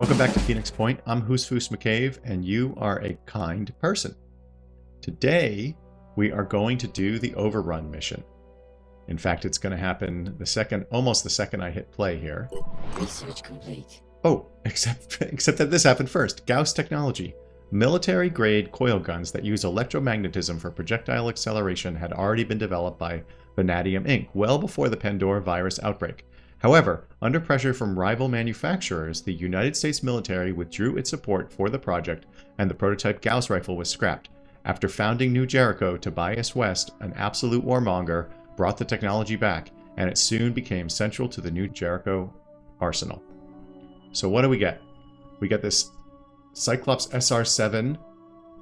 Welcome back to Phoenix Point. I'm Hoosfoos McCabe, and you are a kind person. Today, we are going to do the Overrun mission. In fact, it's going to happen almost the second I hit play here. Research complete. Oh, except that this happened first. Gauss technology. Military-grade coil guns that use electromagnetism for projectile acceleration had already been developed by Vanadium Inc. well before the Pandora virus outbreak. However, under pressure from rival manufacturers, the United States military withdrew its support for the project, and the prototype Gauss rifle was scrapped. After founding New Jericho, Tobias West, an absolute warmonger, brought the technology back, and it soon became central to the New Jericho arsenal. So what do we get? We get this Cyclops SR-7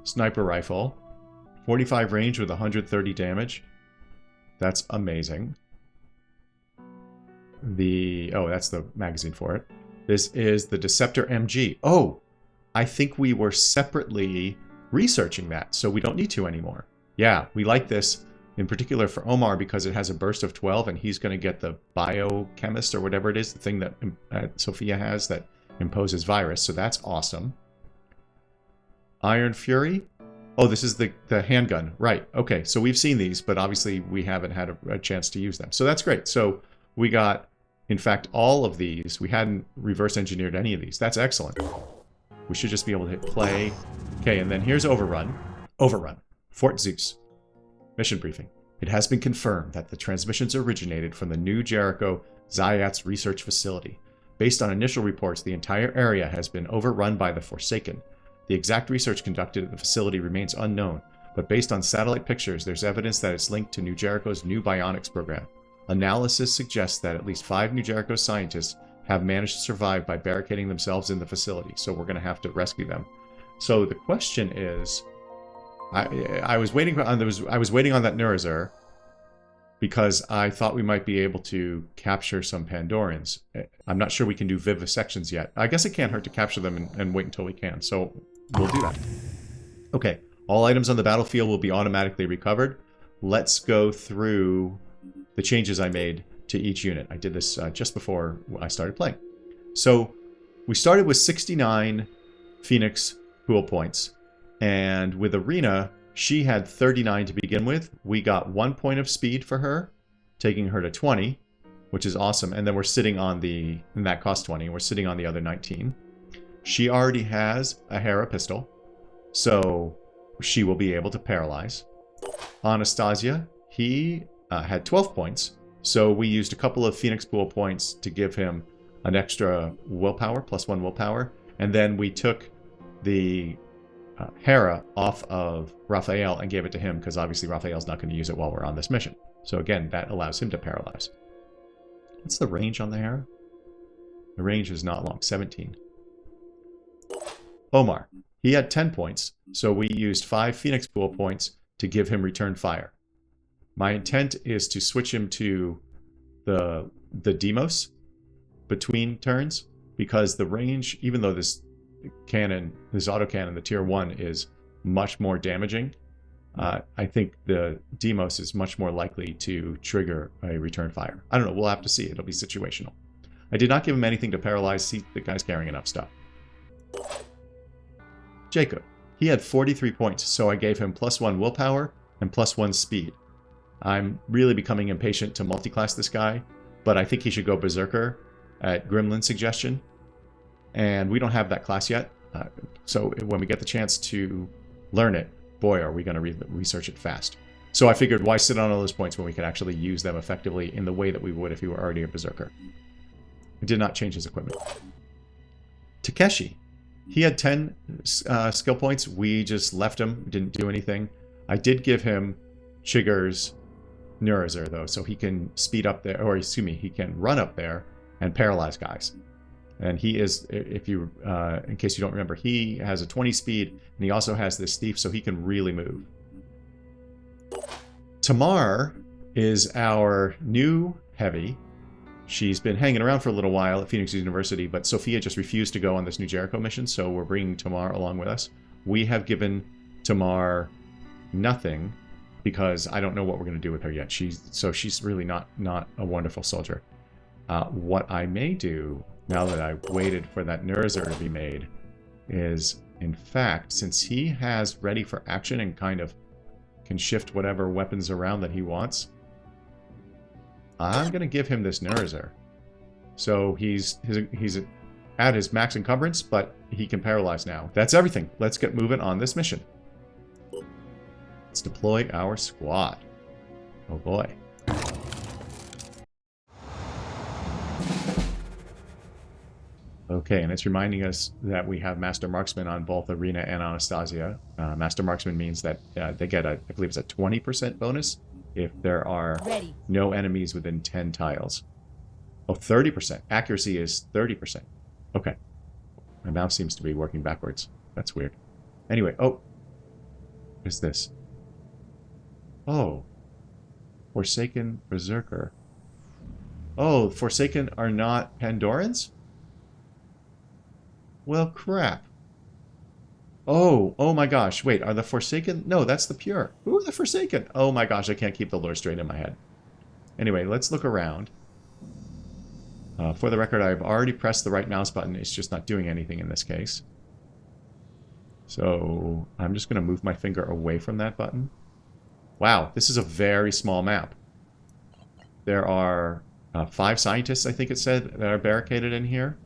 sniper rifle, 45 range with 130 damage. That's amazing. That's the magazine for it. This is the Deceptor MG. Oh, I think we were separately researching that, so we don't need to anymore. Yeah, we like this in particular for Omar because it has a burst of 12 and he's going to get the biochemist or whatever it is, the thing that Sophia has that imposes virus, so that's awesome. Iron Fury. Oh, this is the handgun. Right. Okay, so we've seen these, but obviously we haven't had a chance to use them. So that's great. So we got, in fact, all of these. We hadn't reverse engineered any of these. That's excellent. We should just be able to hit play. Okay, and then here's Overrun. Overrun. Fort Zeus. Mission briefing. It has been confirmed that the transmissions originated from the New Jericho Zayat's research facility. Based on initial reports, the entire area has been overrun by the Forsaken. The exact research conducted at the facility remains unknown, but based on satellite pictures, there's evidence that it's linked to New Jericho's new bionics program. Analysis suggests that at least 5 New Jericho scientists have managed to survive by barricading themselves in the facility, so we're going to have to rescue them. So the question is, I was waiting on that Neurozer because I thought we might be able to capture some Pandorans. I'm not sure we can do vivisections yet. I guess it can't hurt to capture them and wait until we can, so we'll do that. Okay, all items on the battlefield will be automatically recovered. Let's go through the changes I made to each unit. I did this just before I started playing. So we started with 69 Phoenix pool points, and with Arena, she had 39 to begin with. We got 1 point of speed for her, taking her to 20, which is awesome. And then we're sitting on and that cost 20, and we're sitting on the other 19. She already has a Hera pistol, so she will be able to paralyze. Anastasia, he had 12 points, so we used a couple of Phoenix pool points to give him an extra willpower, +1 willpower, and then we took the Hera off of Raphael and gave it to him because obviously Raphael's not going to use it while we're on this mission. So again, that allows him to paralyze. What's the range on the Hera? The range is not long, 17. Omar, he had 10 points, so we used 5 Phoenix pool points to give him return fire. My intent is to switch him to the Demos between turns because the range, even though this autocannon, the tier 1, is much more damaging, I think the Demos is much more likely to trigger a return fire. I don't know, we'll have to see. It'll be situational. I did not give him anything to paralyze. See, the guy's carrying enough stuff. Jacob, he had 43 points, so I gave him +1 willpower and +1 speed. I'm really becoming impatient to multi-class this guy, but I think he should go Berserker at Gremlin's suggestion. And we don't have that class yet, so when we get the chance to learn it, boy, are we going to research it fast. So I figured, why sit on all those points when we could actually use them effectively in the way that we would if he were already a Berserker. I did not change his equipment. Takeshi, he had 10 skill points. We just left him, didn't do anything. I did give him Chigurh's Neurozer, though, so he can speed up there, or excuse me, he can run up there and paralyze guys. And he is, if you, in case you don't remember, he has a 20 speed, and he also has this thief, so he can really move. Tamar is our new heavy. She's been hanging around for a little while at Phoenix University, but Sophia just refused to go on this New Jericho mission, so we're bringing Tamar along with us. We have given Tamar nothing because I don't know what we're going to do with her yet. She's really not a wonderful soldier. What I may do now that I waited for that Nurzer to be made, is, in fact, since he has ready for action and kind of can shift whatever weapons around that he wants, I'm going to give him this Nurzer. So he's at his max encumbrance, but he can paralyze now. That's everything. Let's get moving on this mission. Let's deploy our squad. Oh boy. Okay, and it's reminding us that we have Master Marksman on both Arena and Anastasia. Master Marksman means that they get I believe it's a 20% bonus if there are no enemies within 10 tiles. Oh, 30%. Accuracy is 30%. Okay. My mouse seems to be working backwards. That's weird. Anyway, oh. What is this? Oh. Forsaken Berserker. Oh, Forsaken are not Pandorans? Well, crap. Oh, oh my gosh. Wait, are the Forsaken? No, that's the Pure. Who are the Forsaken? Oh my gosh, I can't keep the lore straight in my head. Anyway, let's look around. For the record, I've already pressed the right mouse button. It's just not doing anything in this case. So I'm just going to move my finger away from that button. Wow, this is a very small map. There are 5 scientists, I think it said, that are barricaded in here.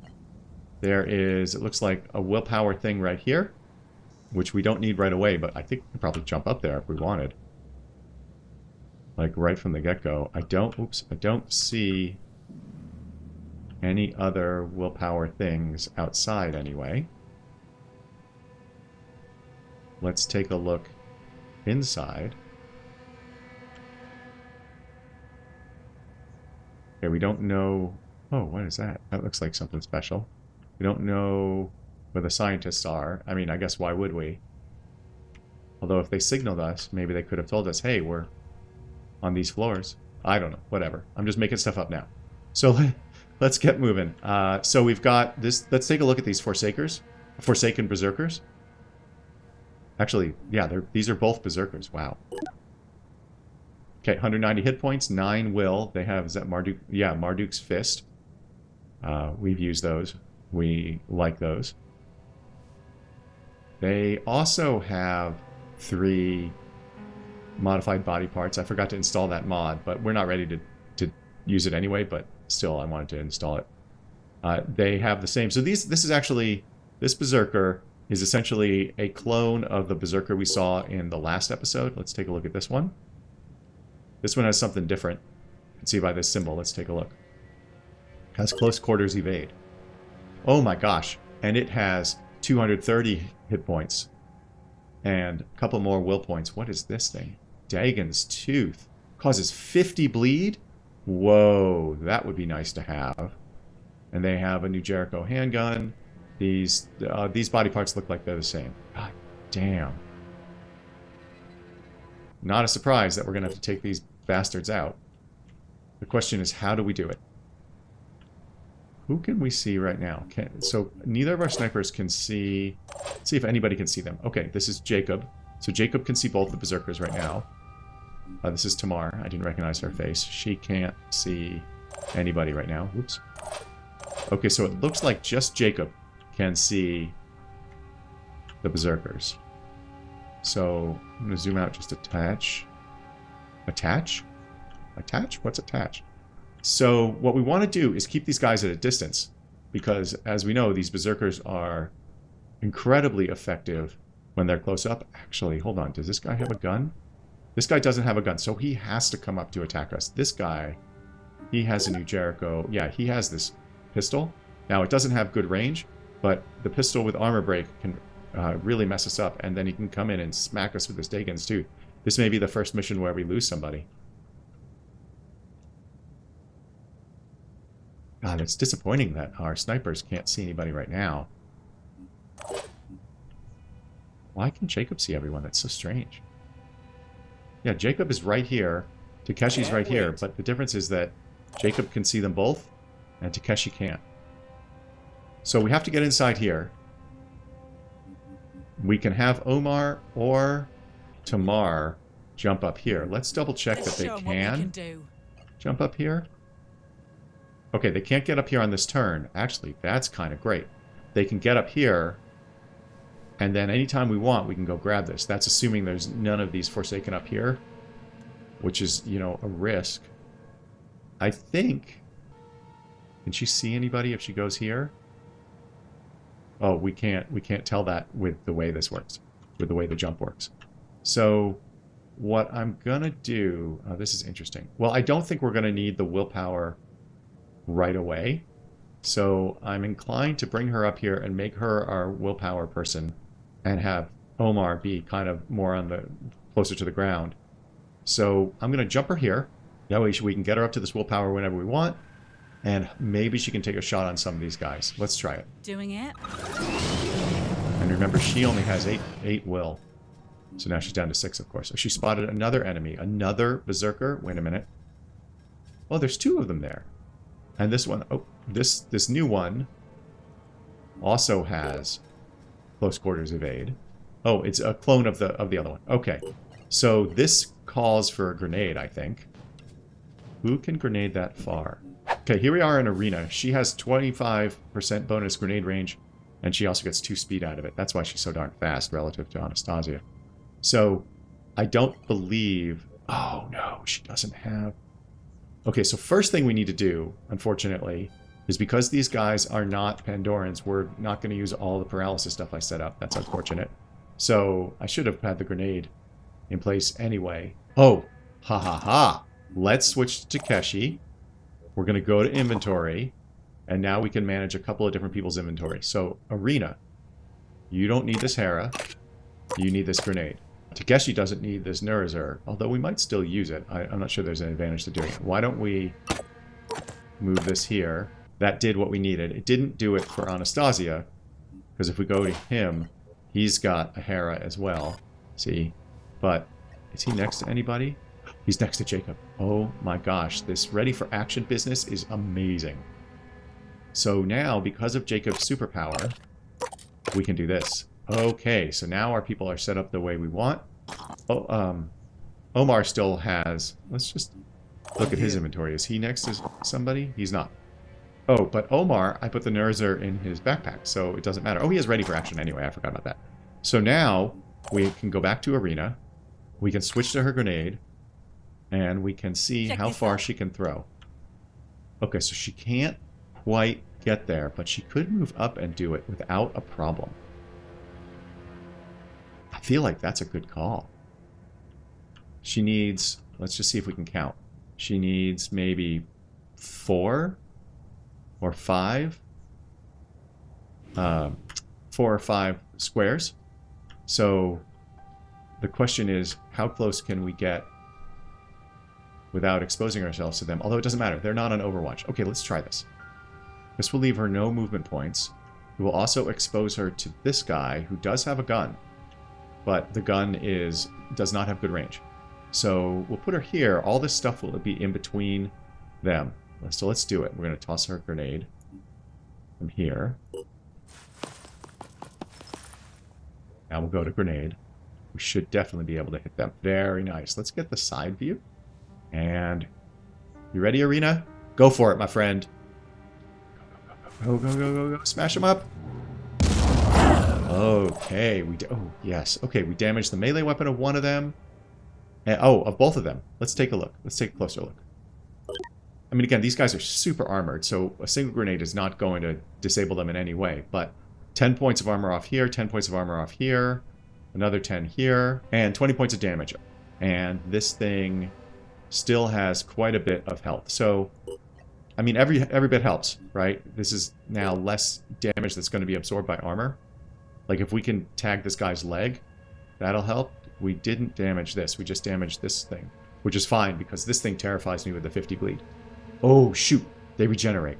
There is, it looks like, a willpower thing right here, which we don't need right away, but I think we could probably jump up there if we wanted. Like right from the get-go. I don't see any other willpower things outside anyway. Let's take a look inside. Okay, we don't know... Oh, what is that? That looks like something special. We don't know where the scientists are. I mean, I guess why would we? Although if they signaled us, maybe they could have told us, hey, we're on these floors. I don't know. Whatever. I'm just making stuff up now. So let's get moving. So we've got this. Let's take a look at these Forsaken Berserkers. Actually, yeah, these are both Berserkers. Wow. Okay, 190 hit points, 9 will. They have, is that Marduk? Yeah, Marduk's Fist. We've used those. We like those. They also have 3 modified body parts. I forgot to install that mod, but we're not ready to use it anyway, but still I wanted to install it. They have the same. So this Berserker is essentially a clone of the Berserker we saw in the last episode. Let's take a look at this one. This one has something different. You can see by this symbol. Let's take a look. It has close quarters evade. Oh my gosh. And it has 230 hit points. And a couple more will points. What is this thing? Dagon's Tooth. Causes 50 bleed? Whoa, that would be nice to have. And they have a new Jericho handgun. These body parts look like they're the same. God damn. Not a surprise that we're going to have to take these bastards out. The question is, how do we do it? Who can we see right now? So neither of our snipers can see... Let's see if anybody can see them. Okay, this is Jacob. So Jacob can see both the Berserkers right now. This is Tamar. I didn't recognize her face. She can't see anybody right now. Whoops. Okay, so it looks like just Jacob can see the Berserkers. So I'm going to zoom out just a touch. Attach? Attach? What's attach? So what we want to do is keep these guys at a distance, because as we know, these Berserkers are incredibly effective when they're close up. Actually, hold on. Does this guy have a gun? This guy doesn't have a gun, so he has to come up to attack us. This guy, he has a new Jericho. Yeah, he has this pistol. Now, it doesn't have good range, but the pistol with armor break can really mess us up, and then he can come in and smack us with his Dagon's Tooth. This may be the first mission where we lose somebody. God, it's disappointing that our snipers can't see anybody right now. Why can Jacob see everyone? That's so strange. Yeah, Jacob is right here. Takeshi's right here, but the difference is that Jacob can see them both, and Takeshi can't. So we have to get inside here. We can have Omar or Tamar jump up here. Let's double check that they can jump up here. Okay, they can't get up here on this turn. Actually, that's kind of great. They can get up here, and then anytime we want, we can go grab this. That's assuming there's none of these Forsaken up here, which is, you know, a risk. I think... Can she see anybody if she goes here? Oh, we can't tell that with the way this works, with the way the jump works. So what I'm going to do... Oh, this is interesting. Well, I don't think we're going to need the willpower right away. So I'm inclined to bring her up here and make her our willpower person and have Omar be kind of more on the closer to the ground. So I'm going to jump her here. That way we can get her up to this willpower whenever we want. And maybe she can take a shot on some of these guys. Let's try it. Doing it. And remember, she only has 8 will. So now she's down to 6, of course. So she spotted another enemy. Another Berserker. Wait a minute. Oh, there's 2 of them there. And this one, oh, this new one also has close quarters evade. Oh, it's a clone of the other one. Okay. So this calls for a grenade, I think. Who can grenade that far? Okay, here we are in Arena. She has 25% bonus grenade range, and she also gets 2 speed out of it. That's why she's so darn fast relative to Anastasia. So, I don't believe... Oh, no, she doesn't have... Okay, so first thing we need to do, unfortunately, is because these guys are not Pandorans, we're not going to use all the paralysis stuff I set up. That's unfortunate. So, I should have had the grenade in place anyway. Oh, ha ha ha. Let's switch to Takeshi. We're going to go to inventory, and now we can manage a couple of different people's inventory. So, Arena, you don't need this Hera. You need this grenade. Takeshi doesn't need this Nurzur, although we might still use it. I'm not sure there's an advantage to doing it. Why don't we move this here? That did what we needed. It didn't do it for Anastasia, because if we go to him, he's got a Hera as well. See? But is he next to anybody? He's next to Jacob. Oh my gosh, this ready for action business is amazing. So now, because of Jacob's superpower, we can do this. Okay, so now our people are set up the way we want. Oh, Omar still has... Let's just look at his inventory. Is he next to somebody? He's not. Oh, but Omar, I put the Nurzur in his backpack, so it doesn't matter. Oh, he has ready for action anyway. I forgot about that. So now we can go back to Arena. We can switch to her grenade. And we can see how far she can throw. Okay, so she can't quite get there, but she could move up and do it without a problem. I feel like that's a good call. She needs... Let's just see if we can count. She needs maybe 4 or 5. 4 or 5 squares. So the question is, how close can we get without exposing ourselves to them? Although it doesn't matter. They're not on Overwatch. Okay, let's try this. This will leave her no movement points. We will also expose her to this guy who does have a gun. But the gun does not have good range. So we'll put her here. All this stuff will be in between them. So let's do it. We're going to toss her a grenade from here. Now we'll go to grenade. We should definitely be able to hit them. Very nice. Let's get the side view. And you ready, Arena? Go for it, my friend. Go, go, go, go, go. Smash them up. Okay. Oh, yes. Okay, we damaged the melee weapon of one of them. And, oh, of both of them. Let's take a look. Let's take a closer look. I mean, again, these guys are super armored, so a single grenade is not going to disable them in any way. But 10 points of armor off here, 10 points of armor off here, another 10 here, and 20 points of damage. And this thing still has quite a bit of health. So, I mean, every bit helps, right? This is now less damage that's going to be absorbed by armor. Like, if we can tag this guy's leg, that'll help. We didn't damage this. We just damaged this thing, which is fine because this thing terrifies me with the 50 bleed. Oh, shoot. They regenerate.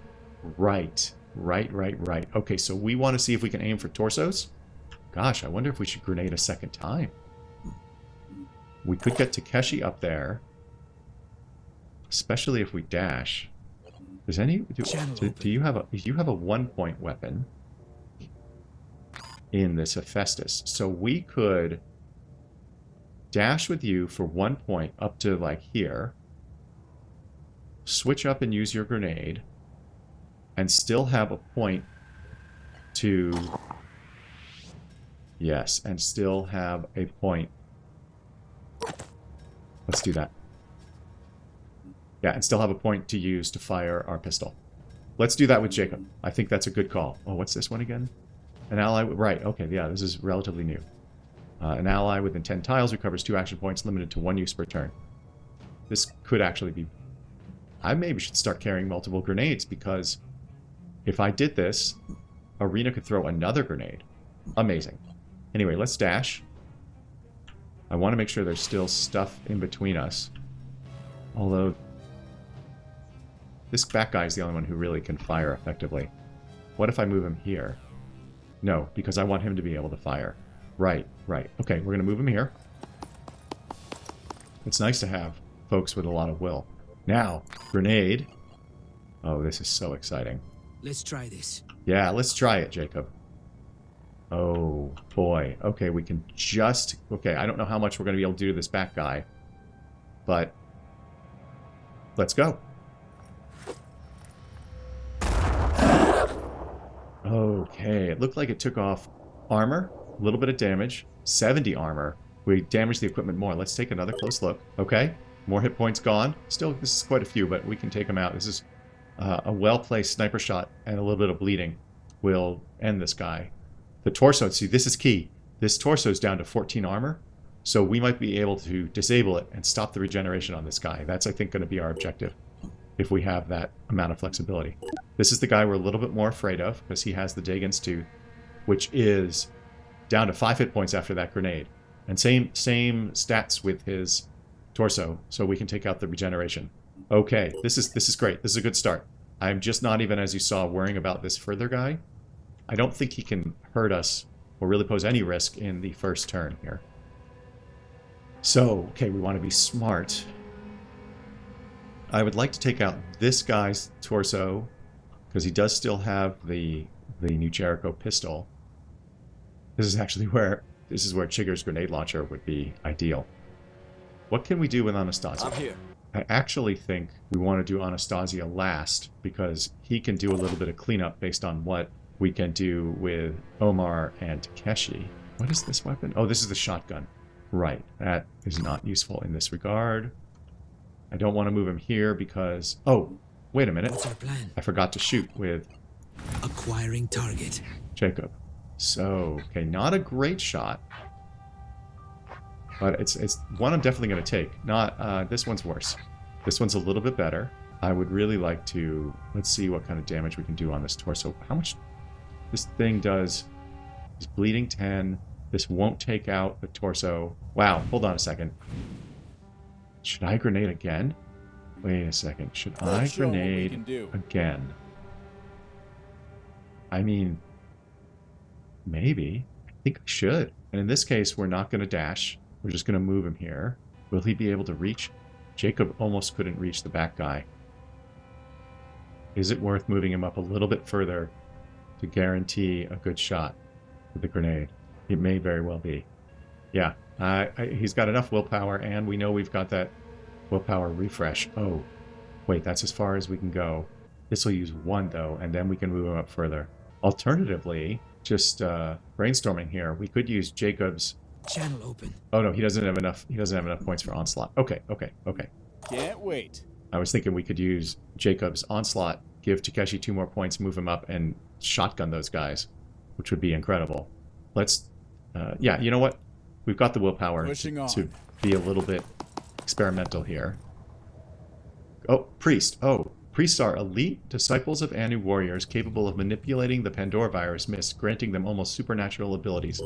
Right. Right. Okay, so we want to see if we can aim for torsos. Gosh, I wonder if we should grenade a second time. We could get Takeshi up there. Especially if we dash. Does any... Do you have a 1-point weapon in this Hephaestus? So we could dash with you for 1 point up to, like, here. Switch up and use your grenade. and still have a point to... Yes, and still have a point. Let's do that. Yeah, and still have a point to use to fire our pistol. Let's do that with Jacob. I think that's a good call. Oh, what's this one again? An ally... Right, okay, yeah, this is relatively new. An ally within 10 tiles recovers 2 action points, limited to 1 use per turn. This could actually be... I maybe should start carrying multiple grenades, because if I did this, Arena could throw another grenade. Amazing. Anyway, let's dash. I want to make sure there's still stuff in between us. Although, this back guy is the only one who really can fire effectively. What if I move him here? No, because I want him to be able to fire. Right, right. Okay, we're going to move him here. It's nice to have folks with a lot of will. Now, grenade. Oh, this is so exciting. Let's try this. Yeah, let's try it, Jacob. Oh, boy. Okay, we can just... Okay, I don't know how much we're going to be able to do to this back guy. But... let's go. Okay, it looked like it took off armor. A little bit of damage. 70 armor. We damaged the equipment more. Let's take another close look. Okay, more hit points gone. Still, this is quite a few, but we can take them out. This is a well-placed sniper shot and a little bit of bleeding will end this guy. The torso, see, this is key. This torso is down to 14 armor, so we might be able to disable it and stop the regeneration on this guy. That's, I think, going to be our objective if we have that amount of flexibility. This is the guy we're a little bit more afraid of because he has the Dagon's Tooth, which is down to 5 hit points after that grenade. And same stats with his torso, so we can take out the regeneration. Okay, this is great. This is a good start. I'm just not even, as you saw, worrying about this further guy. I don't think he can hurt us or really pose any risk in the first turn here. So, okay, we want to be smart. I would like to take out this guy's torso because he does still have the new Jericho pistol. This is actually where Chigger's grenade launcher would be ideal. What can we do with Anastasia? I'm here. I actually think we want to do Anastasia last because he can do a little bit of cleanup based on what we can do with Omar and Takeshi. What is this weapon? Oh, this is the shotgun. Right, that is not useful in this regard. I don't want to move him here because... Oh, wait a minute. What's our plan? I forgot to shoot with Acquiring target. Jacob. So, okay, not a great shot. But it's one I'm definitely going to take. Not, this one's worse. This one's a little bit better. I would really like to... Let's see what kind of damage we can do on this torso. How much this thing does is bleeding 10. This won't take out the torso. Wow, hold on a second. Should I grenade again? Wait a second. Should I grenade again? I mean, maybe. I think I should. And in this case, we're not going to dash. We're just going to move him here. Will he be able to reach? Jacob almost couldn't reach the back guy. Is it worth moving him up a little bit further to guarantee a good shot with the grenade? It may very well be. Yeah, he's got enough willpower, and we know we've got that willpower refresh. Oh, wait, that's as far as we can go. This will use 1, though, and then we can move him up further. Alternatively, just brainstorming here, we could use Jacob's... Channel open. Oh, no, he doesn't have enough points for Onslaught. Okay. Can't wait. I was thinking we could use Jacob's Onslaught, give Takeshi 2 more points, move him up, and shotgun those guys, which would be incredible. Let's... yeah, you know what? We've got the willpower to be a little bit experimental here. Oh, Priest. Oh, priests are elite disciples of Anu warriors capable of manipulating the Pandora virus mist, granting them almost supernatural abilities.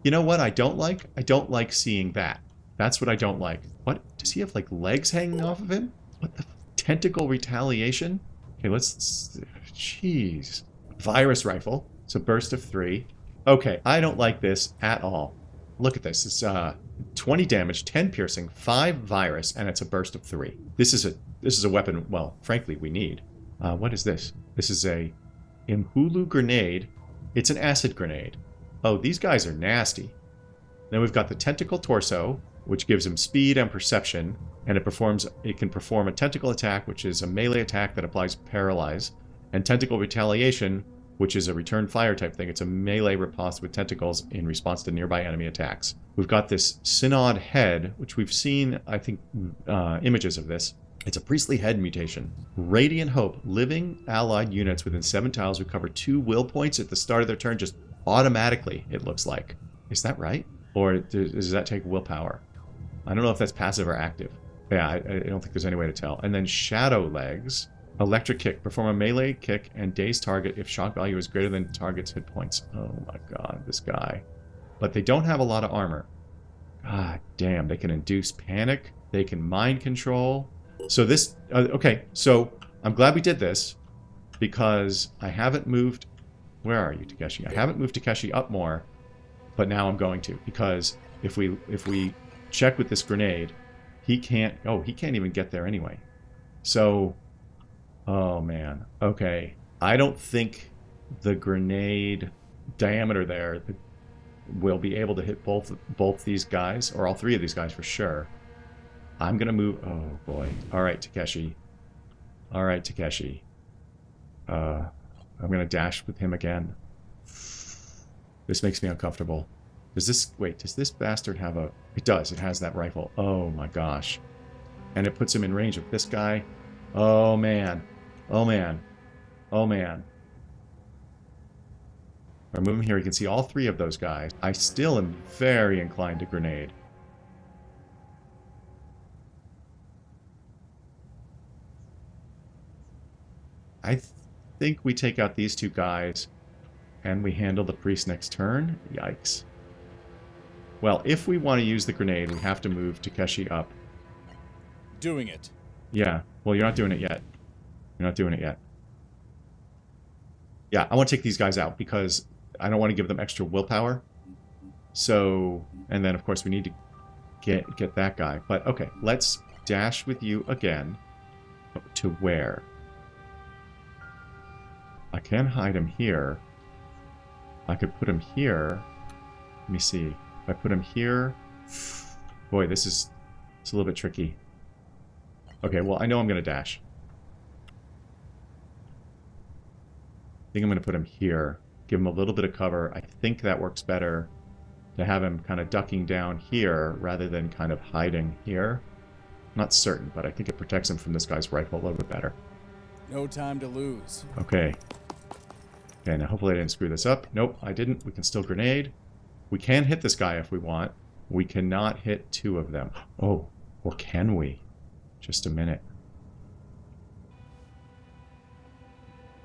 You know what I don't like? I don't like seeing that. That's what I don't like. What? Does he have, like, legs hanging off of him? What the... Tentacle retaliation? Okay, let's... Jeez. Virus rifle. It's a burst of 3. Okay, I don't like this at all. Look at this. It's 20 damage, 10 piercing, 5 virus, and it's a burst of 3. This is a weapon, well, frankly, we need. What is this? This is a Imhulu grenade. It's an acid grenade. Oh, these guys are nasty. Then we've got the tentacle torso, which gives him speed and perception, and it can perform a tentacle attack, which is a melee attack that applies paralyze, And Tentacle Retaliation, which is a return fire type thing. It's a melee riposte with tentacles in response to nearby enemy attacks. We've got this Synod Head, which we've seen, I think, images of this. It's a priestly head mutation. Radiant Hope. Living allied units within 7 tiles recover 2 will points at the start of their turn just automatically, it looks like. Is that right? Or does that take willpower? I don't know if that's passive or active. Yeah, I don't think there's any way to tell. And then Shadow Legs. Electric Kick. Perform a melee kick and daze target if shock value is greater than target's hit points. Oh my god, this guy. But they don't have a lot of armor. God damn, they can induce panic. They can mind control. So this... okay, so I'm glad we did this because I haven't moved... Where are you, Takeshi? I haven't moved Takeshi up more, but now I'm going to. Because if we check with this grenade, he can't... Oh, he can't even get there anyway. So... Oh, man. Okay. I don't think the grenade diameter there will be able to hit both these guys, or all 3 of these guys for sure. I'm going to move... Oh, boy. All right, Takeshi. All right, Takeshi. I'm going to dash with him again. This makes me uncomfortable. Does this... Wait, does this bastard have a... It does. It has that rifle. Oh, my gosh. And it puts him in range of this guy. Oh, man. Oh, man. Oh, man. If I move him here, you can see all 3 of those guys. I still am very inclined to grenade. I think we take out these 2 guys and we handle the priest next turn. Yikes. Well, if we want to use the grenade, we have to move Takeshi up. Doing it. Yeah. Well, you're not doing it yet. You're not doing it yet. Yeah, I want to take these guys out because I don't want to give them extra willpower. So, and then of course we need to get that guy. But okay, let's dash with you again. To where? I can hide him here. I could put him here. Let me see. If I put him here... Boy, it's a little bit tricky. Okay, well, I know I'm going to dash. I think I'm going to put him here. Give him a little bit of cover. I think that works better to have him kind of ducking down here rather than kind of hiding here. I'm not certain, but I think it protects him from this guy's rifle a little bit better. No time to lose. Okay. Okay, now hopefully I didn't screw this up. Nope, I didn't. We can still grenade. We can hit this guy if we want. We cannot hit 2 of them. Oh, or can we? Just a minute.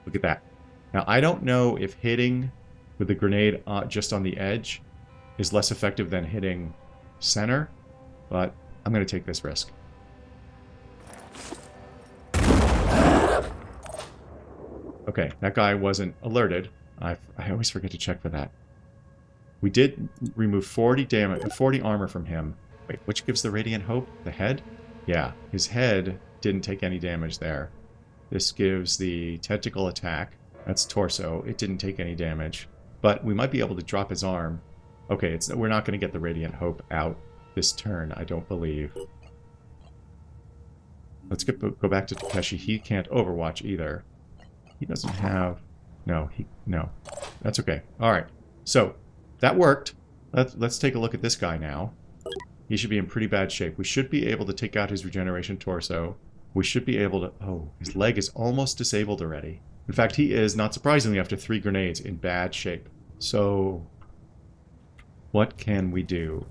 Look at that. Now, I don't know if hitting with the grenade just on the edge is less effective than hitting center, but I'm going to take this risk. Okay, that guy wasn't alerted. I always forget to check for that. We did remove 40 armor from him. Wait, which gives the Radiant Hope? The head? Yeah, his head didn't take any damage there. This gives the tentacle attack. That's torso. It didn't take any damage. But we might be able to drop his arm. Okay, we're not going to get the Radiant Hope out this turn, I don't believe. Let's go back to Takeshi. He can't overwatch either. He doesn't have... No. That's okay. Alright. So, that worked. Let's take a look at this guy now. He should be in pretty bad shape. We should be able to take out his regeneration torso. We should be able to... Oh, his leg is almost disabled already. In fact, he is, not surprisingly, after 3 grenades, in bad shape. So, what can we do?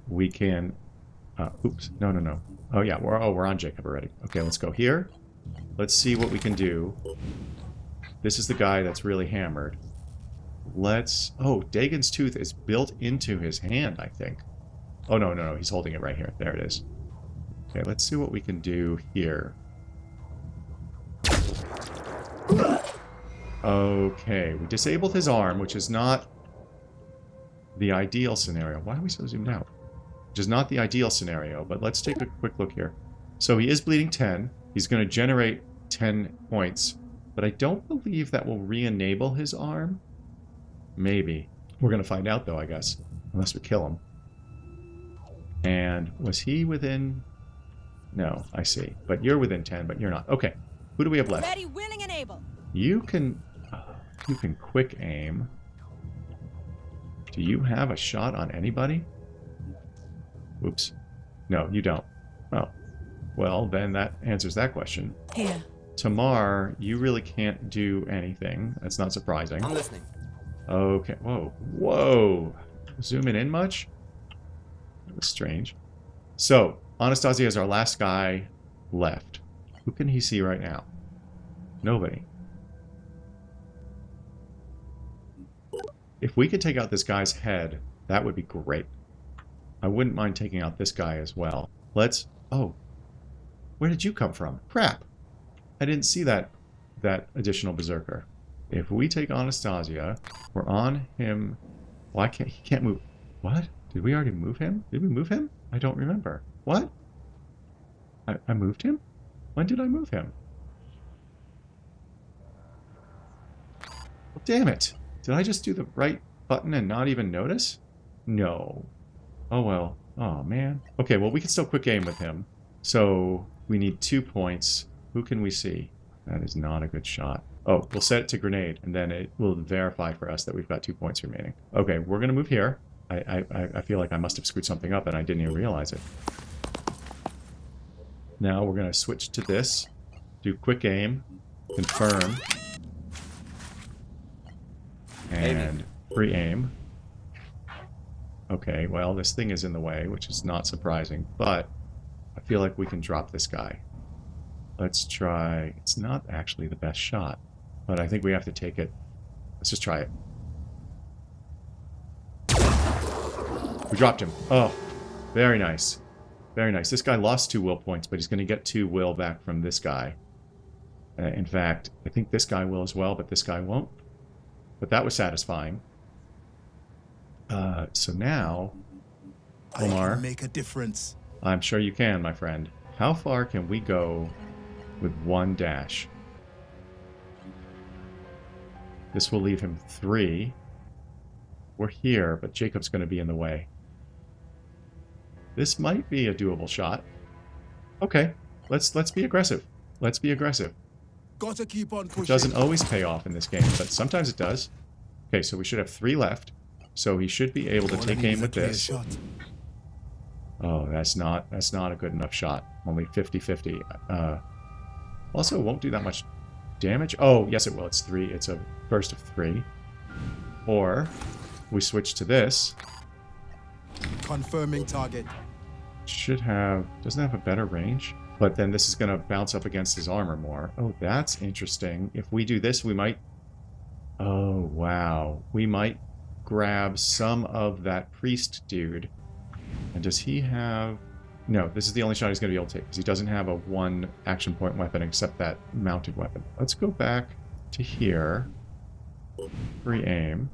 We can... oops. No. Oh, yeah. We're on Jacob already. Okay, let's go here. Let's see what we can do. This is the guy that's really hammered. Let's... Oh, Dagon's Tooth is built into his hand, I think. Oh, no. He's holding it right here. There it is. Okay, let's see what we can do here. Okay, we disabled his arm, which is not the ideal scenario. Why are we so zoomed out? Which is not the ideal scenario, but let's take a quick look here. So he is bleeding 10. He's going to generate 10 points, but I don't believe that will re-enable his arm. Maybe. We're going to find out, though, I guess. Unless we kill him. And was he within... No, I see. But you're within 10, but you're not. Okay. Who do we have left? Ready, Willie? You can quick aim. Do you have a shot on anybody? Oops. No, you don't. Oh. Well, then that answers that question. Here. Tamar, you really can't do anything. That's not surprising. I'm listening. Okay. Whoa. Whoa. Zooming in much? That was strange. So, Anastasia is our last guy left. Who can he see right now? Nobody. If we could take out this guy's head, that would be great. I wouldn't mind taking out this guy as well. Let's... Oh. Where did you come from? Crap. I didn't see that additional Berserker. If we take Anastasia, we're on him... Why can't... He can't move... What? Did we already move him? Did we move him? I don't remember. What? I moved him? When did I move him? Well, damn it. Did I just do the right button and not even notice? No. Oh well. Oh man. Okay, well we can still quick aim with him. So we need 2 points. Who can we see? That is not a good shot. Oh, we'll set it to grenade and then it will verify for us that we've got 2 points remaining. Okay, we're gonna move here. I feel like I must have screwed something up and I didn't even realize it. Now we're gonna switch to this. Do quick aim. Confirm. And free aim. Okay, well, this thing is in the way, which is not surprising, but I feel like we can drop this guy. Let's try... It's not actually the best shot, but I think we have to take it. Let's just try it. We dropped him. Oh, very nice. Very nice. This guy lost 2 will points, but he's going to get 2 will back from this guy. In fact, I think this guy will as well, but this guy won't. But that was satisfying. So now, Omar, I can make a difference. I'm sure you can, my friend. How far can we go with 1 dash? This will leave him 3. We're here, but Jacob's going to be in the way. This might be a doable shot. Okay, let's be aggressive. Let's be aggressive. Gotta keep on pushing. It doesn't always pay off in this game, but sometimes it does. Okay, so we should have 3 left. So he should be able to take aim with this. Oh, that's not a good enough shot. Only 50-50. Also, it won't do that much damage. Oh, yes it will. It's 3. It's a burst of 3. Or we switch to this. Confirming target. Doesn't have a better range. But then this is going to bounce up against his armor more. Oh, that's interesting. If we do this, we might... Oh, wow. We might grab some of that priest dude. And does he have... No, this is the only shot he's going to be able to take, because he doesn't have a 1 action point weapon except that mounted weapon. Let's go back to here. Free aim.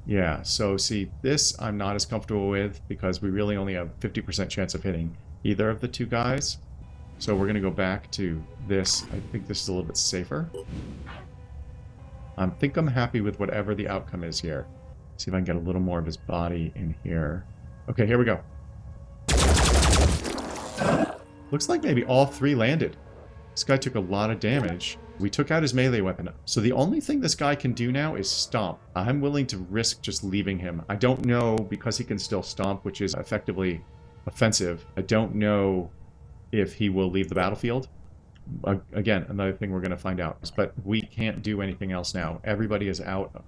Yeah, so see, this I'm not as comfortable with, because we really only have 50% chance of hitting either of the 2 guys. So we're going to go back to this. I think this is a little bit safer. I think I'm happy with whatever the outcome is here. See if I can get a little more of his body in here. Okay, here we go. Looks like maybe all 3 landed. This guy took a lot of damage. We took out his melee weapon. So the only thing this guy can do now is stomp. I'm willing to risk just leaving him. I don't know, because he can still stomp, which is effectively offensive. I don't know if he will leave the battlefield. Again, another thing we're going to find out. But we can't do anything else now. Everybody is out.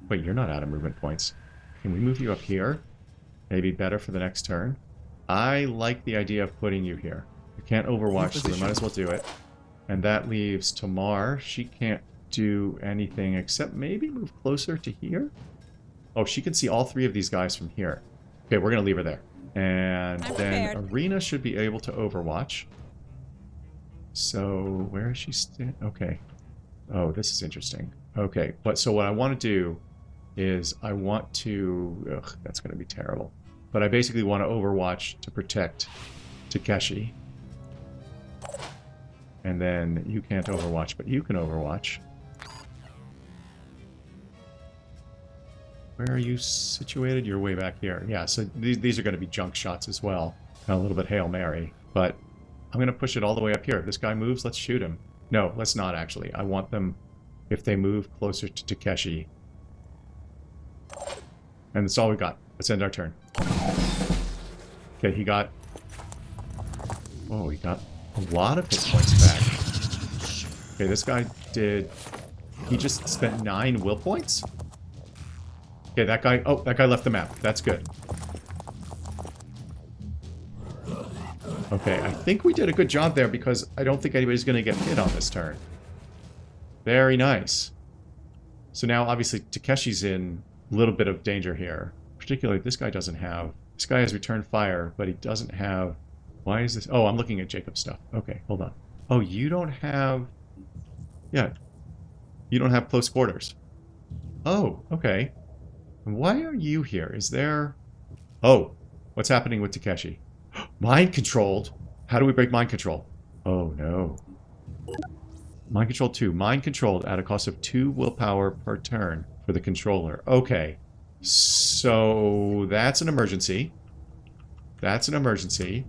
Wait, you're not out of movement points. Can we move you up here? Maybe better for the next turn. I like the idea of putting you here. You can't overwatch, so we might as well do it. And that leaves Tamar. She can't do anything except maybe move closer to here. Oh, she can see all 3 of these guys from here. Okay, we're going to leave her there. And then Arena should be able to overwatch. So, where is she Okay. Oh, this is interesting. Okay, so what I want to do is I want to... Ugh, that's going to be terrible. But I basically want to overwatch to protect Takeshi. And then you can't overwatch, but you can overwatch. Where are you situated? You're way back here. Yeah, so these are going to be junk shots as well. And a little bit Hail Mary. But I'm going to push it all the way up here. If this guy moves, let's shoot him. No, let's not actually. I want them, if they move closer to Takeshi. And that's all we got. Let's end our turn. Okay, he got... Oh, he got a lot of hit points back. Okay, this guy did... He just spent 9 will points? Okay, that guy... Oh, that guy left the map. That's good. Okay, I think we did a good job there because I don't think anybody's going to get hit on this turn. Very nice. So now, obviously, Takeshi's in a little bit of danger here. Particularly, this guy doesn't have... This guy has return fire, but he doesn't have... Why is this... Oh, I'm looking at Jacob's stuff. Okay, hold on. Oh, you don't have... Yeah. You don't have close quarters. Oh, okay. Why are you here? Is there... Oh, what's happening with Takeshi? Mind controlled? How do we break mind control? Oh, no. Mind control 2. Mind controlled at a cost of 2 willpower per turn for the controller. Okay. So, that's an emergency. That's an emergency.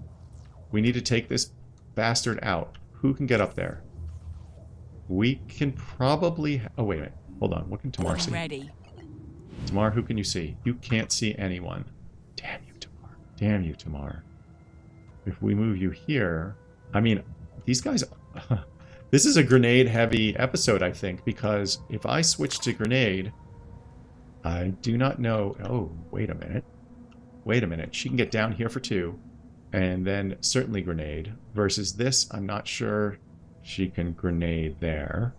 We need to take this bastard out. Who can get up there? We can probably... Oh, wait a minute. Hold on. What can Tamar see? Ready. Tamar, who can you see? You can't see anyone. Damn you, Tamar. Damn you, Tamar. If we move you here... I mean, these guys... This is a grenade-heavy episode, I think, because if I switch to grenade... I do not know... Oh, wait a minute. Wait a minute. She can get down here for 2. And then certainly grenade. Versus this, I'm not sure she can grenade there.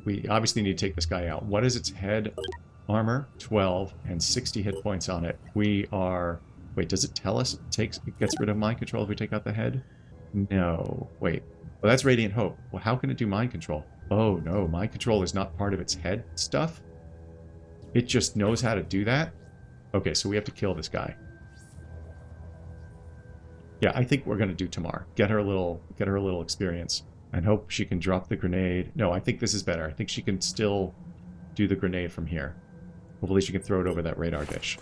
We obviously need to take this guy out. What is its head armor? 12 and 60 hit points on it. We are... Wait, does it tell us it gets rid of mind control if we take out the head? No. Wait. Well, that's Radiant Hope. Well, how can it do mind control? Oh, no. Mind control is not part of its head stuff? It just knows how to do that? Okay, so we have to kill this guy. Yeah, I think we're going to do Tamar. Get her a little experience. And hope she can drop the grenade. No, I think this is better. I think she can still do the grenade from here. Hopefully she can throw it over that radar dish.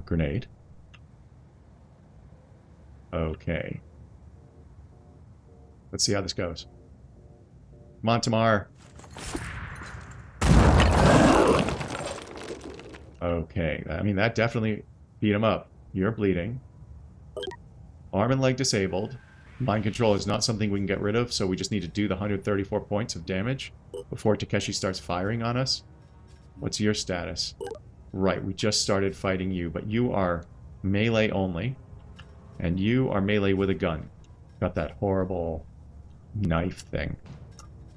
Grenade. Okay. Let's see how this goes. Come on, Tamar. Okay. I mean, that definitely beat him up. You're bleeding. Arm and leg disabled. Mind control is not something we can get rid of, so we just need to do the 134 points of damage before Takeshi starts firing on us. What's your status? Right, we just started fighting you, but you are melee only. And you are melee with a gun. Got that horrible knife thing.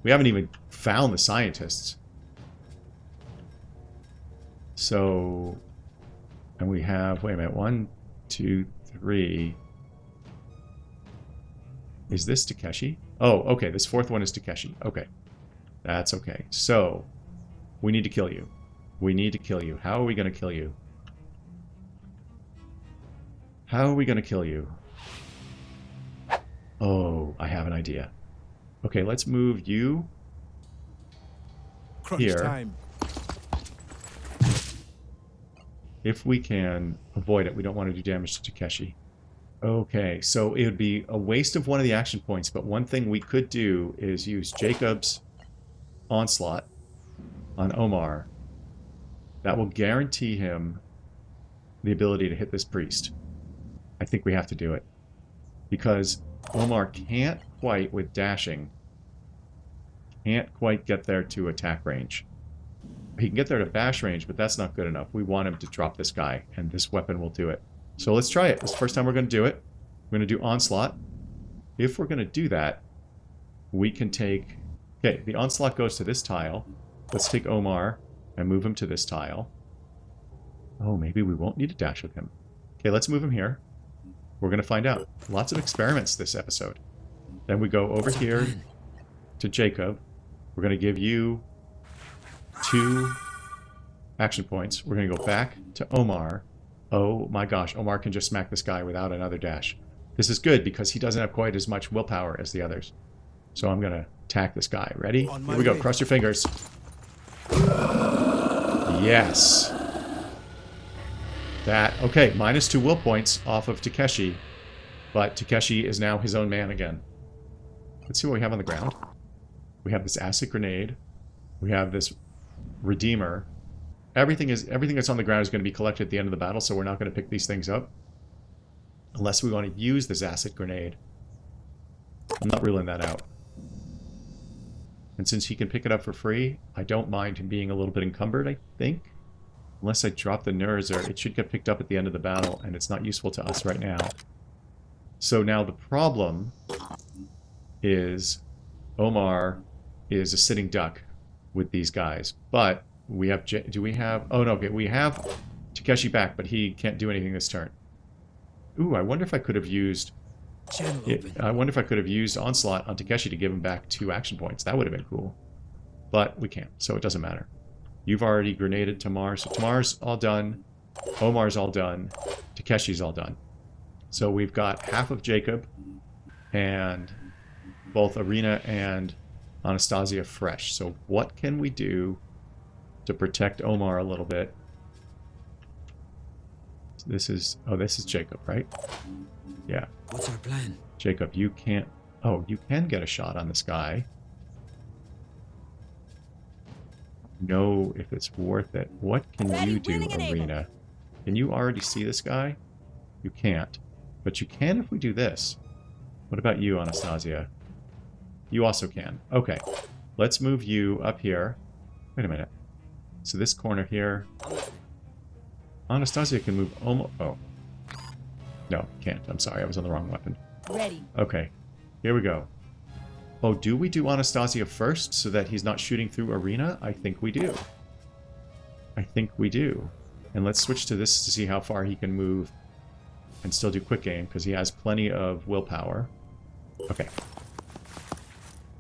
We haven't even found the scientists. So... And we have... Wait a minute. 1, 2, 3... Is this Takeshi? Oh, okay. This fourth one is Takeshi. Okay. That's okay. So, we need to kill you. We need to kill you. How are we going to kill you? How are we going to kill you? Oh, I have an idea. Okay, let's move you Crunch here. time. If we can avoid it. We don't want to do damage to Takeshi. Okay, so it would be a waste of one of the action points, but one thing we could do is use Jacob's Onslaught on Omar. That will guarantee him the ability to hit this priest. I think we have to do it. Because Omar can't quite, with dashing, can't quite get there to attack range. He can get there to bash range, but that's not good enough. We want him to drop this guy, and this weapon will do it. So let's try it. It's the first time we're going to do it. We're going to do Onslaught. If we're going to do that, we can take... Okay, the Onslaught goes to this tile. Let's take Omar and move him to this tile. Oh, maybe we won't need to dash with him. Okay, let's move him here. We're going to find out. Lots of experiments this episode. Then we go over here to Jacob. We're going to give you 2 action points. We're going to go back to Omar. Oh my gosh, Omar can just smack this guy without another dash. This is good because he doesn't have quite as much willpower as the others. So I'm going to attack this guy. Ready? Here we go. Cross your fingers. Yes. That, okay, -2 will points off of Takeshi. But Takeshi is now his own man again. Let's see what we have on the ground. We have this acid grenade. We have this redeemer. Everything that's on the ground is going to be collected at the end of the battle, so we're not going to pick these things up. Unless we want to use this acid grenade. I'm not ruling that out. And since he can pick it up for free, I don't mind him being a little bit encumbered, I think. Unless I drop the Nurzer, it should get picked up at the end of the battle, and it's not useful to us right now. So now the problem is Omar is a sitting duck with these guys. But we have... do we have... oh, no, okay. We have Takeshi back, but he can't do anything this turn. Ooh, I wonder if I could have used... I wonder if I could have used Onslaught on Takeshi to give him back 2 action points. That would have been cool. But we can't, so it doesn't matter. You've already grenaded Tamar, so Tamar's all done. Omar's all done. Takeshi's all done. So we've got half of Jacob and both Arena and Anastasia fresh. So what can we do to protect Omar a little bit? This is... oh, this is Jacob, right? Yeah. What's our plan? Jacob, you can't... oh, you can get a shot on this guy. Know if it's worth it. What can you do, Arena? Can you already see this guy? You can't. But you can if we do this. What about you, Anastasia? You also can. Okay. Let's move you up here. Wait a minute. So this corner here... Anastasia can move almost... oh. No, can't. I'm sorry. I was on the wrong weapon. Ready. Okay. Here we go. Oh, do we do Anastasia first so that he's not shooting through Arena? I think we do. I think we do. And let's switch to this to see how far he can move and still do quick aim because he has plenty of willpower. Okay.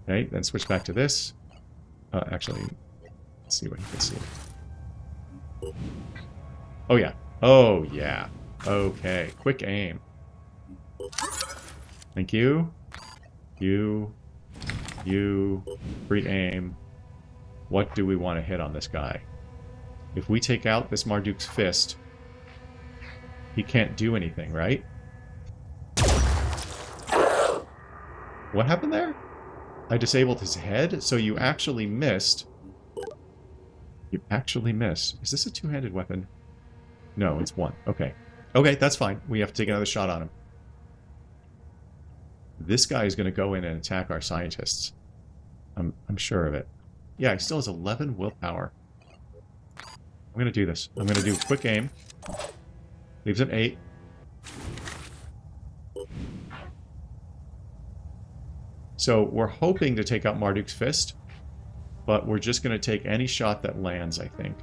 Okay, then switch back to this. Actually, let's see what he can see. Oh, yeah. Oh, yeah. Okay, quick aim. Thank you. You. Free aim. What do we want to hit on this guy? If we take out this Marduk's fist, he can't do anything, right? What happened there? I disabled his head, so you actually missed. You actually missed. Is this a two-handed weapon? No, it's one. Okay. Okay, that's fine. We have to take another shot on him. This guy is going to go in and attack our scientists. I'm sure of it. Yeah, he still has 11 willpower. I'm going to do this. I'm going to do quick aim. Leaves him 8. So we're hoping to take out Marduk's fist, but we're just going to take any shot that lands, I think.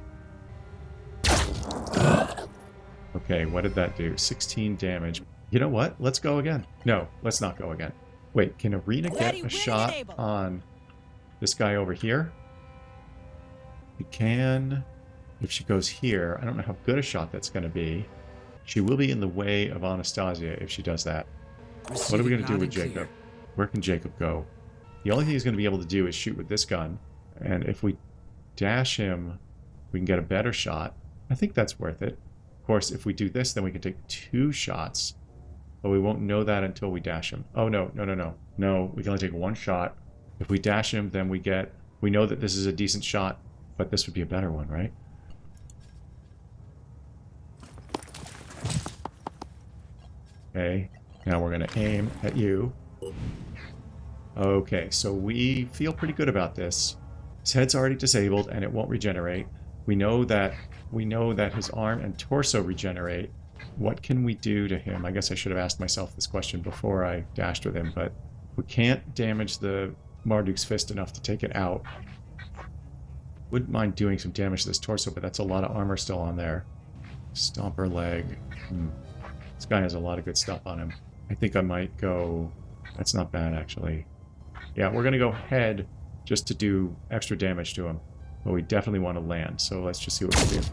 Okay, what did that do? 16 damage. You know what? Let's go again. No, let's not go again. Wait, can Arena get a shot on this guy over here? We can. If she goes here, I don't know how good a shot that's going to be. She will be in the way of Anastasia if she does that. What are we going to do with Jacob? Where can Jacob go? The only thing he's going to be able to do is shoot with this gun. And if we dash him, we can get a better shot. I think that's worth it. Of course, if we do this, then we can take 2 shots. But we won't know that until we dash him. Oh, no. No, we can only take 1 shot. If we dash him, then we know that this is a decent shot, but this would be a better one, right? Okay, now we're going to aim at you. Okay, so we feel pretty good about this. His head's already disabled, and it won't regenerate. We know that his arm and torso regenerate. What can we do to him? I guess I should have asked myself this question before I dashed with him, but we can't damage the Marduk's fist enough to take it out. Wouldn't mind doing some damage to this torso, but that's a lot of armor still on there. Stomper leg. This guy has a lot of good stuff on him. I think I might go... That's not bad, actually. Yeah, we're going to go head just to do extra damage to him. But we definitely want to land, so let's just see what we do.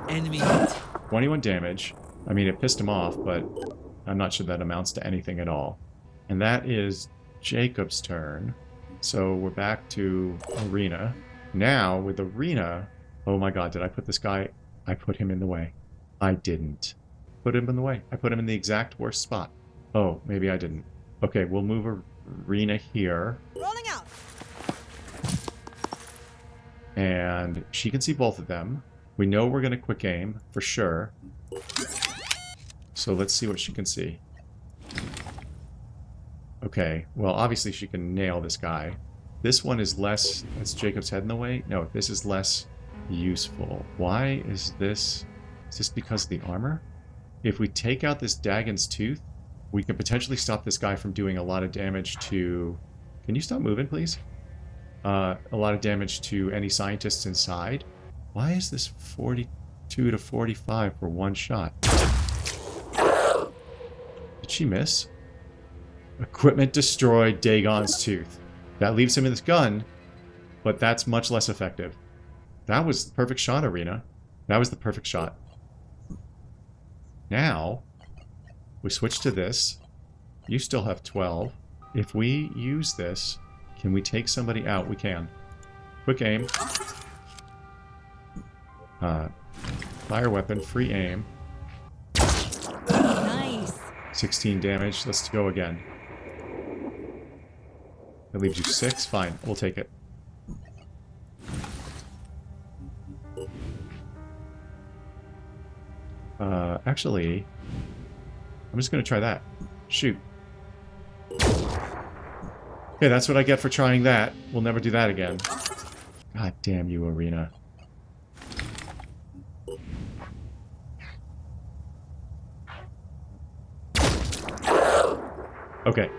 Enemy hit. 21 damage. I mean, it pissed him off, but I'm not sure that amounts to anything at all. And that is Jacob's turn. So we're back to Arena. Now, with Arena... Oh my god, did I put this guy... I put him in the way. I didn't. Put him in the way. I put him in the exact worst spot. Oh, maybe I didn't. Okay, we'll move Rena here. Rolling out. And she can see both of them. We know we're going to quick aim, for sure. So let's see what she can see. Okay, well, obviously she can nail this guy. This one is less... That's Jacob's head in the way? No, this is less useful. Why is this... Is this because of the armor? If we take out this Dagon's Tooth, we can potentially stop this guy from doing a lot of damage to... Can you stop moving, please? A lot of damage to any scientists inside. Why is this 42 to 45 for one shot? Did she miss? Equipment destroyed, Dagon's Tooth. That leaves him in this gun, but that's much less effective. That was the perfect shot, Arena. That was the perfect shot. Now, we switch to this. You still have 12. If we use this, can we take somebody out? We can. Quick aim. Fire weapon, free aim. Nice. 16 damage. Let's go again. That leaves you 6. Fine, we'll take it. Actually, I'm just going to try that. Shoot. Okay, that's what I get for trying that. We'll never do that again. God damn you, Arena. Okay,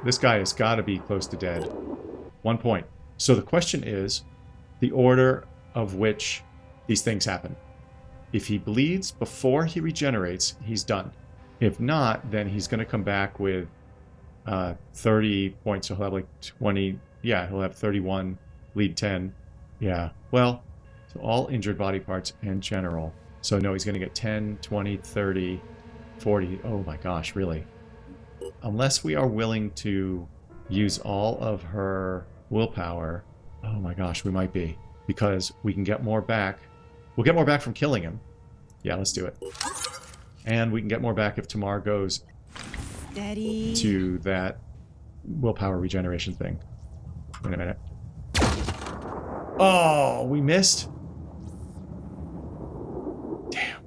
this guy has got to be close to dead. 1 point. So the question is the order of which these things happen. If he bleeds before he regenerates, he's done. If not, then he's going to come back with 30 points. So he'll have like 20. Yeah, he'll have 31, bleed 10. Yeah, well, so all injured body parts and general. So no, he's going to get 10, 20, 30, 40. Oh my gosh, really? Unless we are willing to use all of her willpower, oh my gosh, we might be. Because we can get more back. We'll get more back from killing him. Yeah, let's do it. And we can get more back if Tamar goes Steady. to that willpower regeneration thing. Wait a minute. Oh, we missed? Damn.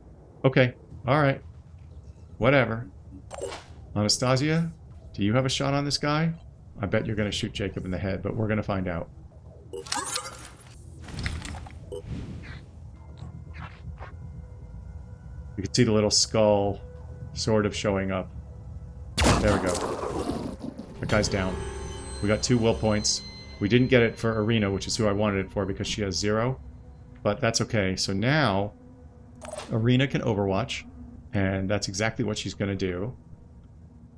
Okay, alright. Whatever. Anastasia, do you have a shot on this guy? I bet you're going to shoot Jacob in the head, but we're going to find out. You can see the little skull sort of showing up. There we go. That guy's down. We got 2 will points. We didn't get it for Arena, which is who I wanted it for because she has 0. But that's okay. So now, Arena can overwatch. And that's exactly what she's going to do.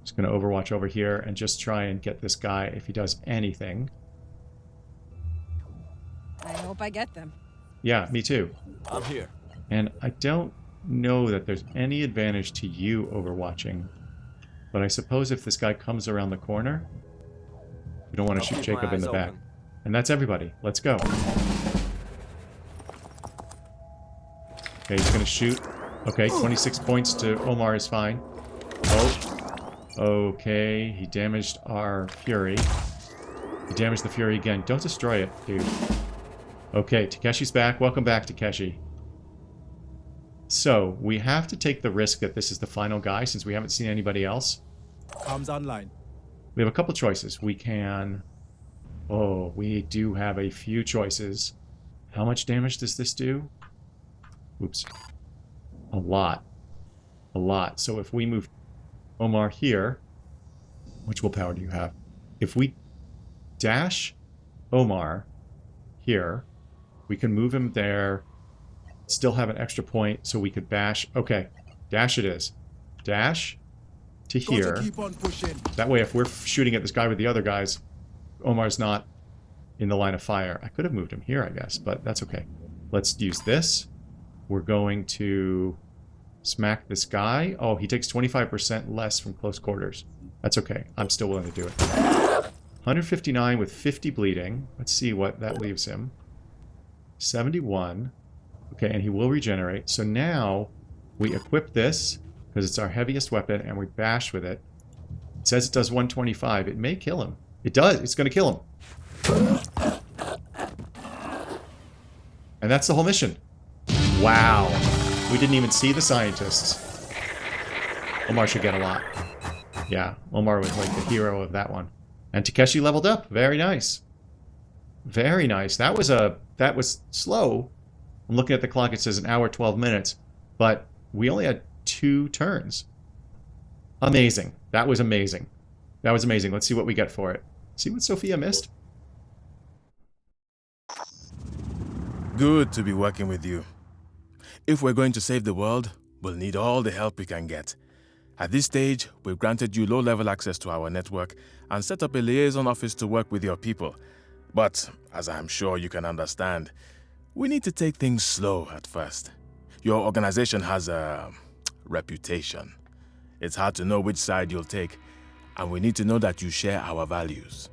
She's going to overwatch over here and just try and get this guy if he does anything. I hope I get them. Yeah, me too. I'm here. And I don't know that there's any advantage to you overwatching. But I suppose if this guy comes around the corner, we don't want to shoot Jacob in the back. And that's everybody. Let's go. Okay, he's going to shoot. Okay, 26 points to Omar is fine. Oh. Okay, he damaged our Fury. He damaged the Fury again. Don't destroy it, dude. Okay, Takeshi's back. Welcome back, Takeshi. So, we have to take the risk that this is the final guy since we haven't seen anybody else. Comes online. We have a couple choices. We can... Oh, we do have a few choices. How much damage does this do? Oops. A lot. A lot. So if we move Omar here... Which willpower do you have? If we dash Omar here, we can move him there... Still have an extra point, so we could bash. Okay, dash it is. Dash to here. Keep on pushing. That way, if we're shooting at this guy with the other guys, Omar's not in the line of fire. I could have moved him here, I guess, but that's okay. Let's use this. We're going to smack this guy. Oh, he takes 25% less from close quarters. That's okay. I'm still willing to do it. 159 with 50 bleeding. Let's see what that leaves him. 71. Okay, and he will regenerate. So now we equip this because it's our heaviest weapon and we bash with it. It says it does 125. It may kill him. It does. It's going to kill him. And that's the whole mission. Wow. We didn't even see the scientists. Omar should get a lot. Yeah, Omar was like the hero of that one. And Takeshi leveled up. Very nice. Very nice. That was slow. I'm looking at the clock. It says an hour, 12 minutes. But we only had 2 turns. Amazing. That was amazing. That was amazing. Let's see what we get for it. See what Sophia missed? Good to be working with you. If we're going to save the world, we'll need all the help we can get. At this stage, we've granted you low-level access to our network and set up a liaison office to work with your people. But, as I'm sure you can understand, we need to take things slow at first. Your organization has a reputation. It's hard to know which side you'll take, and we need to know that you share our values.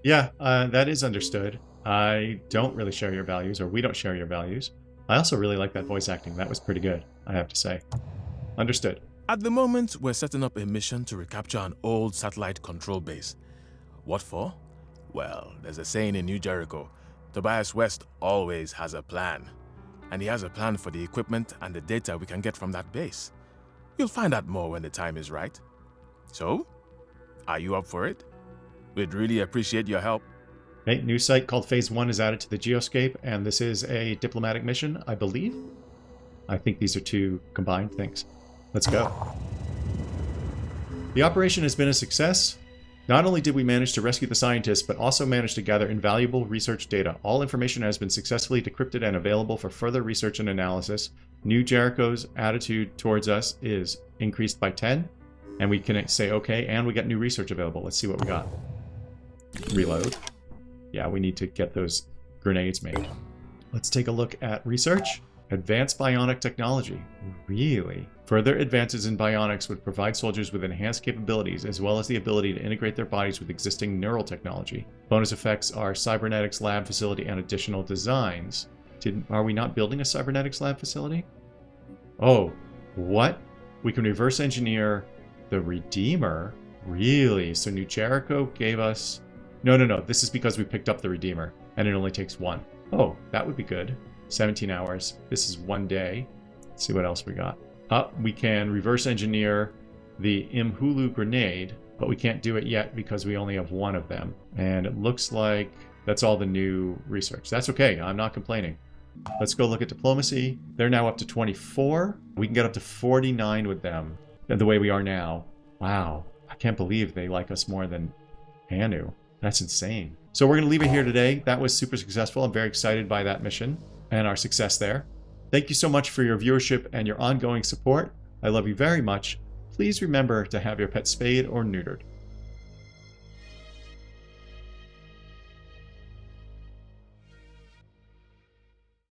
Yeah, that is understood. I don't really share your values, or we don't share your values. I also really like that voice acting. That was pretty good, I have to say. Understood. At the moment, we're setting up a mission to recapture an old satellite control base. What for? Well, there's a saying in New Jericho, Tobias West always has a plan. And he has a plan for the equipment and the data we can get from that base. You'll find out more when the time is right. So, are you up for it? We'd really appreciate your help. Okay, new site called Phase 1 is added to the geoscape, and this is a diplomatic mission, I believe. I think these are 2 combined things. Let's go. The operation has been a success. Not only did we manage to rescue the scientists, but also managed to gather invaluable research data. All information has been successfully decrypted and available for further research and analysis. New Jericho's attitude towards us is increased by 10. And we can say, okay, and we got new research available. Let's see what we got. Reload. Yeah, we need to get those grenades made. Let's take a look at research. Advanced bionic technology. Really? Further advances in bionics would provide soldiers with enhanced capabilities, as well as the ability to integrate their bodies with existing neural technology. Bonus effects are cybernetics lab facility and additional designs. Are we not building a cybernetics lab facility? Oh, what? We can reverse engineer the Redeemer? Really? So New Jericho gave us... No. This is because we picked up the Redeemer, and it only takes 1. Oh, that would be good. 17 hours. This is 1 day. Let's see what else we got. We can reverse engineer the Imhulu grenade, but we can't do it yet because we only have 1 of them. And it looks like that's all the new research. That's okay. I'm not complaining. Let's go look at diplomacy. They're now up to 24. We can get up to 49 with them the way we are now. Wow. I can't believe they like us more than Anu. That's insane. So we're going to leave it here today. That was super successful. I'm very excited by that mission and our success there. Thank you so much for your viewership and your ongoing support. I love you very much. Please remember to have your pet spayed or neutered.